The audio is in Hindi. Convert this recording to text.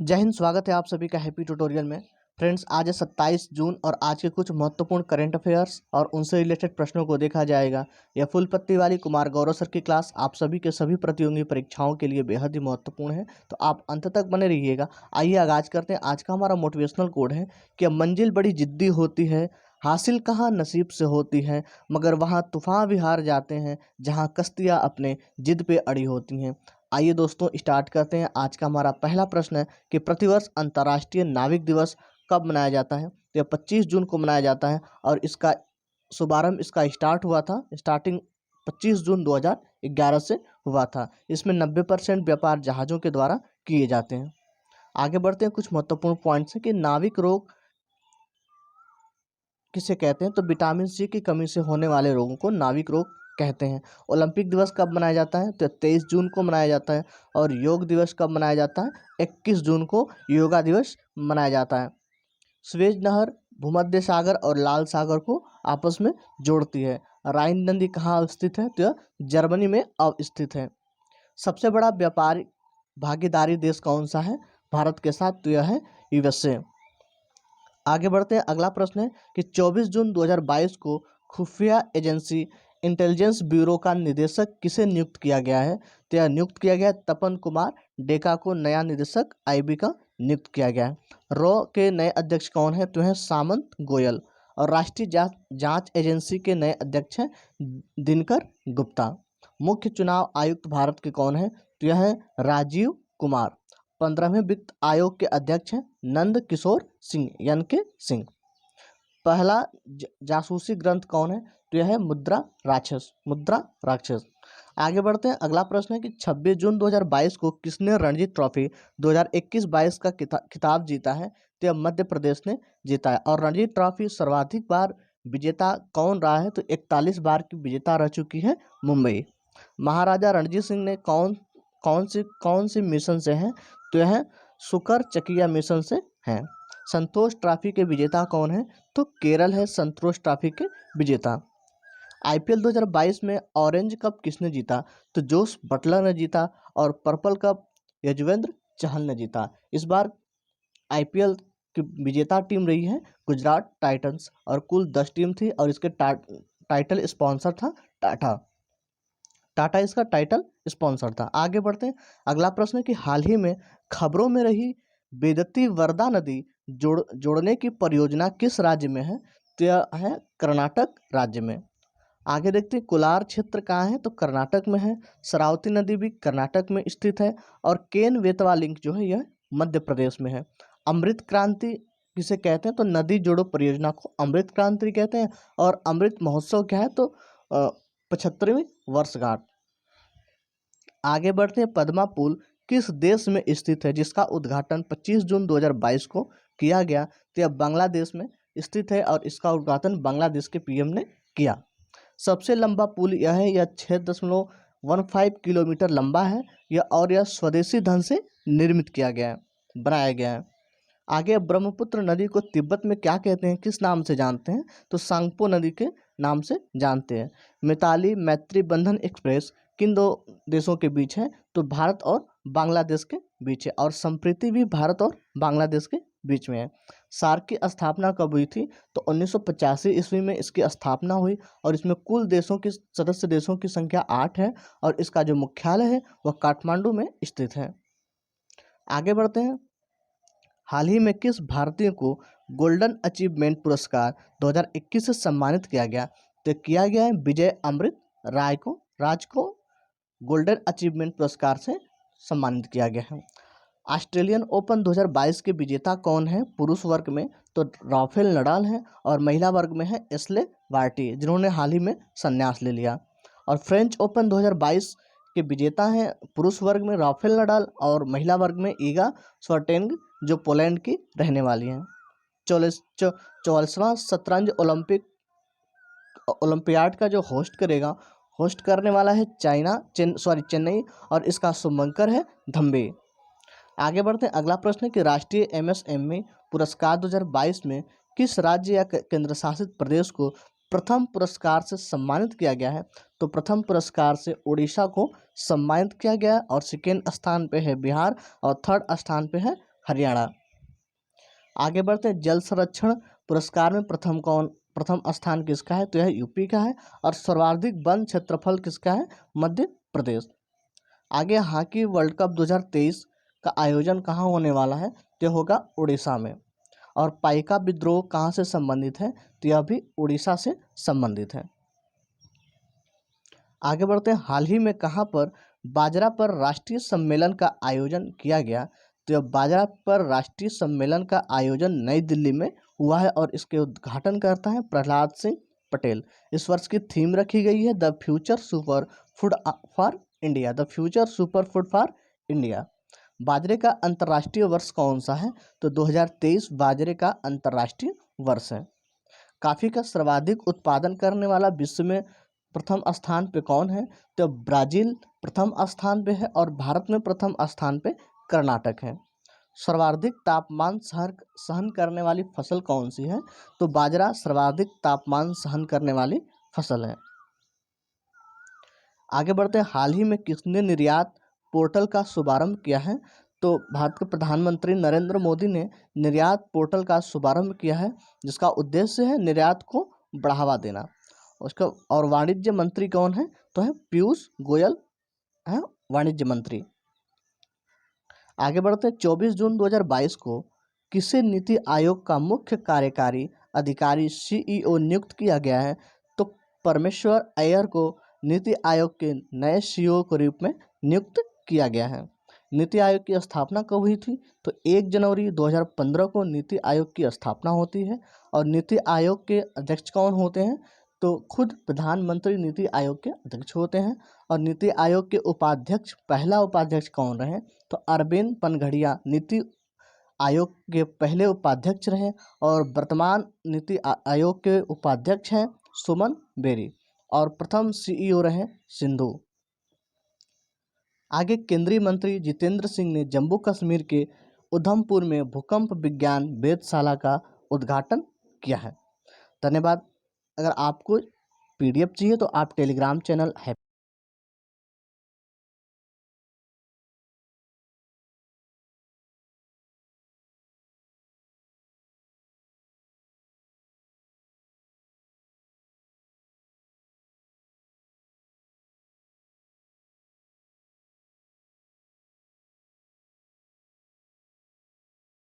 जय हिंद। स्वागत है आप सभी का हैप्पी ट्यूटोरियल में। फ्रेंड्स, आज है 27 जून और आज के कुछ महत्वपूर्ण करंट अफेयर्स और उनसे रिलेटेड प्रश्नों को देखा जाएगा। यह फुल पत्ती वाली कुमार गौरव सर की क्लास आप सभी के सभी प्रतियोगी परीक्षाओं के लिए बेहद ही महत्वपूर्ण है, तो आप अंत तक बने रहिएगा। आइए आगाज करते हैं। आज का हमारा मोटिवेशनल कोड है कि मंजिल बड़ी जिद्दी होती है, हासिल कहाँ नसीब से होती है, मगर वहाँ तूफान भी हार जाते हैं जहाँ कश्तियाँ अपने जिद पे अड़ी होती हैं। आइए दोस्तों स्टार्ट करते हैं। आज का हमारा पहला प्रश्न है कि प्रतिवर्ष अंतर्राष्ट्रीय नाविक दिवस कब मनाया जाता है। तो यह 25 जून को मनाया जाता है और इसका शुभारंभ इसका स्टार्ट हुआ था, स्टार्टिंग 25 जून 2011 से हुआ था। इसमें 90% व्यापार जहाज़ों के द्वारा किए जाते हैं। आगे बढ़ते हैं। कुछ महत्वपूर्ण पॉइंट्स हैं कि नाविक रोग किसे कहते हैं, तो विटामिन सी की कमी से होने वाले रोगों को नाविक रोग कहते हैं। ओलंपिक दिवस कब मनाया जाता है, तो 23 जून को मनाया जाता है। और योग दिवस कब मनाया जाता है, 21 जून को योगा दिवस मनाया जाता है। स्वेज नहर भूमध्य सागर और लाल सागर को आपस में जोड़ती है। राइन नदी कहाँ अवस्थित है, तो यह जर्मनी में अवस्थित है। सबसे बड़ा व्यापारी भागीदारी देश कौन सा है भारत के साथ, तो यह है यूएसए। आगे बढ़ते हैं। अगला प्रश्न है कि 24 जून 2022 को खुफिया एजेंसी इंटेलिजेंस ब्यूरो का निदेशक किसे नियुक्त किया गया है, तो यह नियुक्त किया गया है तपन कुमार डेका को नया निदेशक आईबी का नियुक्त किया गया है। रॉ के नए अध्यक्ष कौन है, तो है सामंत गोयल। और राष्ट्रीय जांच एजेंसी के नए अध्यक्ष हैं दिनकर गुप्ता। मुख्य चुनाव आयुक्त भारत के कौन है, तो यह है राजीव कुमार। 15वें वित्त आयोग के अध्यक्ष हैं नंद किशोर सिंह यानी के सिंह। पहला जासूसी ग्रंथ कौन है, तो यह है मुद्रा राक्षस। आगे बढ़ते हैं। अगला प्रश्न है कि 26 जून 2022 को किसने रणजी ट्रॉफी 2021-22 का खिताब जीता है, तो यह मध्य प्रदेश ने जीता है। और रणजी ट्रॉफी सर्वाधिक बार विजेता कौन रहा है, तो 41 बार की विजेता रह चुकी है मुंबई। महाराजा रणजीत सिंह ने कौन सी मिशन से हैं, तो यह सुकर चकिया मिशन से हैं। संतोष ट्रॉफी के विजेता कौन है, तो केरल है संतोष ट्रॉफी के विजेता। आईपीएल 2022 में ऑरेंज कप किसने जीता, तो जोस बटलर ने जीता। और पर्पल कप यजुवेंद्र चहल ने जीता। इस बार आईपीएल की विजेता टीम रही है गुजरात टाइटंस और कुल 10 टीम थी और इसके टाइटल स्पॉन्सर था टाटा इसका टाइटल स्पॉन्सर था। आगे बढ़ते हैं। अगला प्रश्न है कि हाल ही में खबरों में रही बेदती वर्धा नदी जोड़ने की परियोजना किस राज्य में है, तो यह है कर्नाटक राज्य में। आगे देखते हैं कोलार क्षेत्र कहाँ है, तो कर्नाटक में है। शरावती नदी भी कर्नाटक में स्थित है। और केन बेतवा लिंक जो है यह मध्य प्रदेश में है। अमृत क्रांति किसे कहते हैं, तो नदी जोड़ो परियोजना को अमृत क्रांति कहते हैं। और अमृत महोत्सव क्या है, तो 75वीं वर्षगांठ। आगे बढ़ते हैं। पद्मा पुल किस देश में स्थित है जिसका उद्घाटन 25 जून 2022 को किया गया, तो यह बांग्लादेश में स्थित है और इसका उद्घाटन बांग्लादेश के पीएम ने किया। सबसे लंबा पुल यह है, यह 6.15 किलोमीटर लंबा है और यह स्वदेशी ढंग से निर्मित किया गया है, बनाया गया है। आगे ब्रह्मपुत्र नदी को तिब्बत में क्या कहते हैं, किस नाम से जानते हैं, तो सांगपो नदी के नाम से जानते हैं। मिताली मैत्री बंधन एक्सप्रेस किन दो देशों के बीच है, तो भारत और बांग्लादेश के बीच है। और संप्रीति भी भारत और बांग्लादेश के बीच में है। सार्क की स्थापना कब हुई थी, तो 1985 ईस्वी में इसकी स्थापना हुई और इसमें कुल सदस्य देशों की संख्या 8 है और इसका जो मुख्यालय है वह काठमांडू में स्थित है। आगे बढ़ते हैं। हाल ही में किस भारतीय को गोल्डन अचीवमेंट पुरस्कार 2021 से सम्मानित किया गया, तो किया गया है विजय अमृत राज को गोल्डन अचीवमेंट पुरस्कार से सम्मानित किया गया है। ऑस्ट्रेलियन ओपन 2022 के विजेता कौन है पुरुष वर्ग में, तो राफेल नडाल है। और महिला वर्ग में है एशले बार्टी जिन्होंने हाल ही में संन्यास ले लिया। और फ्रेंच ओपन 2022 के विजेता हैं पुरुष वर्ग में राफेल नडाल और महिला वर्ग में ईगा स्विएटेंग जो पोलैंड की रहने वाली हैं। 44वां शतरंज ओलंपियाड का जो होस्ट करने वाला है चेन्नई और इसका शुभंकर है धम्बे। आगे बढ़ते हैं। अगला प्रश्न है कि राष्ट्रीय एमएसएमई पुरस्कार 2022 में किस राज्य या केंद्र शासित प्रदेश को प्रथम पुरस्कार से सम्मानित किया गया है, तो प्रथम पुरस्कार से उड़ीसा को सम्मानित किया गया और सेकेंड स्थान पे है बिहार और थर्ड स्थान पे है हरियाणा। आगे बढ़ते हैं, जल संरक्षण पुरस्कार में प्रथम स्थान किसका है? तो यह यूपी का है। और सर्वाधिक वन क्षेत्रफल किसका है? मध्य प्रदेश। आगे, हॉकी वर्ल्ड कप 2023 का आयोजन कहाँ होने वाला है? तो यह होगा उड़ीसा में। और पाइका विद्रोह कहाँ से संबंधित है? तो यह भी उड़ीसा से संबंधित है। आगे बढ़ते हैं, हाल ही में कहाँ पर बाजरा पर राष्ट्रीय सम्मेलन का आयोजन किया गया? तो यह बाजरा पर राष्ट्रीय सम्मेलन का आयोजन नई दिल्ली में हुआ है और इसके उद्घाटन करता है प्रहलाद सिंह पटेल। इस वर्ष की थीम रखी गई है the future super food for India, the future super food for India. बाजरे का अंतर्राष्ट्रीय वर्ष कौन सा है? तो 2023 बाजरे का अंतर्राष्ट्रीय वर्ष है। कॉफी का सर्वाधिक उत्पादन करने वाला विश्व में प्रथम स्थान पे कौन है? तो ब्राजील प्रथम स्थान पे है और भारत में प्रथम स्थान पे कर्नाटक है। सर्वाधिक तापमान सहन करने वाली फसल कौन सी है? तो बाजरा सर्वाधिक तापमान सहन करने वाली फसल है। आगे बढ़ते हैं, हाल ही में किसने निर्यात पोर्टल का शुभारंभ किया है? तो भारत के प्रधानमंत्री नरेंद्र मोदी ने निर्यात पोर्टल का शुभारंभ किया है, जिसका उद्देश्य है निर्यात को बढ़ावा देना। उसका और वाणिज्य मंत्री कौन है? तो है पीयूष गोयल है वाणिज्य मंत्री। आगे बढ़ते हैं, 24 जून 2022 को किसे नीति आयोग का मुख्य कार्यकारी अधिकारी सीईओ नियुक्त किया गया है? तो परमेश्वर अय्यर को नीति आयोग के नए सीईओ के रूप में नियुक्त किया गया है। नीति आयोग की स्थापना कब हुई थी? तो 1 जनवरी 2015 को नीति आयोग की स्थापना होती है। और नीति आयोग के अध्यक्ष कौन होते हैं? तो खुद प्रधानमंत्री नीति आयोग के अध्यक्ष होते हैं। और नीति आयोग के उपाध्यक्ष, पहला उपाध्यक्ष कौन रहे? तो अरविंद पनघड़िया नीति आयोग के पहले उपाध्यक्ष रहे। और वर्तमान नीति आयोग के उपाध्यक्ष हैं सुमन बेरी। और प्रथम सीईओ रहे सिंधु। आगे, केंद्रीय मंत्री जितेंद्र सिंह ने जम्मू कश्मीर के उधमपुर में भूकंप विज्ञान वेधशाला का उद्घाटन किया है। धन्यवाद। अगर आपको पीडीएफ चाहिए तो आप टेलीग्राम चैनल है